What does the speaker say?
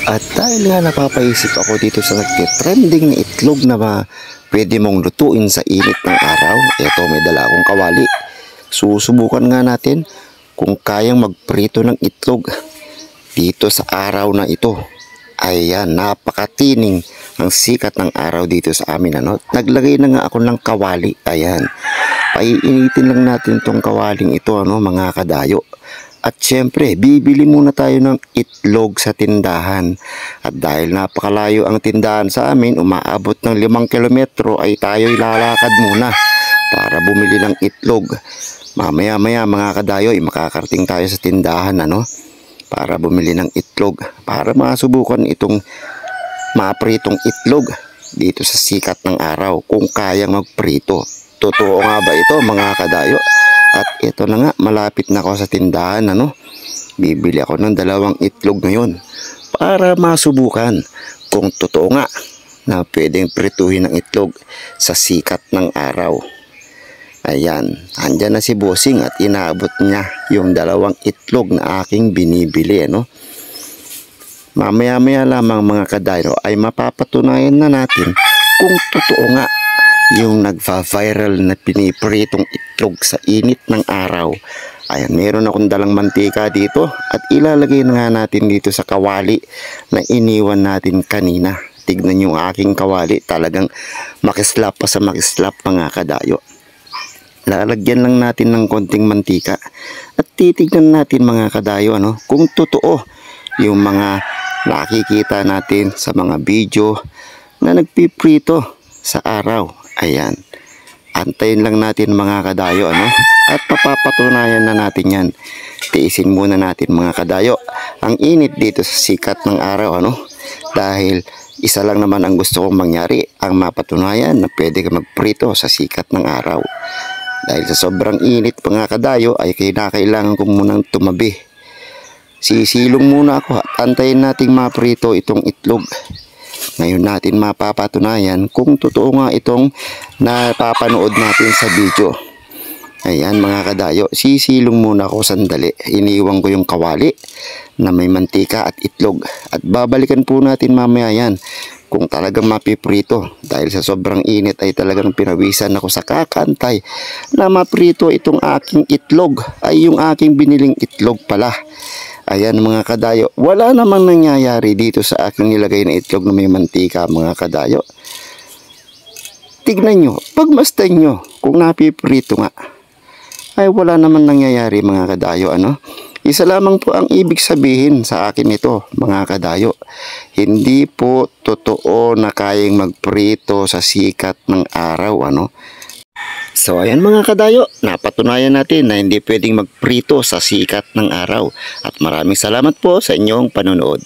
At dahil nga napapaisip ako dito sa nagtitrending na itlog na pwede mong lutuin sa init ng araw. Ito, may dala akong kawali. Susubukan nga natin kung kayang magprito ng itlog dito sa araw na ito. Ayan, napakatining ang sikat ng araw dito sa amin. Naglagay na nga ako ng kawali. Ayan, paiinitin lang natin tong kawaling ito, mga kadayo. At syempre, bibili muna tayo ng itlog sa tindahan. At dahil napakalayo ang tindahan sa amin, umaabot ng 5 kilometro, ay tayo'y lalakad muna para bumili ng itlog. Mamaya-maya mga kadayo, makakarating tayo sa tindahan para bumili ng itlog. Para masubukan itong mapritong itlog dito sa sikat ng araw kung kayang magprito. Totoo nga ba ito mga kadayo? At ito na nga, malapit na ako sa tindahan, Bibili ako ng 2 itlog ngayon para masubukan kung totoo nga na pwedeng prituhin ng itlog sa sikat ng araw. Ayan, andyan na si Bossing at inaabot niya yung 2 itlog na aking binibili, Mamaya-maya lamang mga kadayo ay mapapatunayan na natin kung totoo nga yung nagva-viral na pinipritong itlog sa init ng araw. Ayan, meron akong dalang mantika dito at ilalagay na nga natin dito sa kawali na iniwan natin kanina. Tignan yung aking kawali, talagang makislap pa sa makislap mga kadayo. Lalagyan lang natin ng konting mantika at titignan natin mga kadayo kung totoo yung mga nakikita natin sa mga video na nagpiprito sa araw. Ayan, antayin lang natin mga kadayo at papapatunayan na natin yan. Tiisin muna natin mga kadayo ang init dito sa sikat ng araw dahil isa lang naman ang gusto kong mangyari, ang mapatunayan na pwede ka magprito sa sikat ng araw. Dahil sa sobrang init mga kadayo ay kailangan ko munang tumabi. Sisilong muna ako at antayin nating maprito itong itlog. Ngayon natin mapapatunayan kung totoo nga itong napapanood natin sa video. Ayan mga kadayo, sisilong muna ako sandali. Iniwan ko yung kawali na may mantika at itlog. At babalikan po natin mamaya yan kung talagang mapiprito. Dahil sa sobrang init ay talagang pinawisan ako sa kakantay na maprito itong aking itlog. Ay yung aking biniling itlog pala. Ayan mga kadayo, wala namang nangyayari dito sa aking nilagay na itlog na may mantika mga kadayo. Tignan nyo, pagmasdan nyo kung napiprito nga. Ay wala namang nangyayari mga kadayo. Isa lamang po ang ibig sabihin sa akin ito mga kadayo. Hindi po totoo na kayang magprito sa sikat ng araw. So ayan mga kadayo, napatunayan natin na hindi pwedeng magprito sa sikat ng araw. At maraming salamat po sa inyong panonood.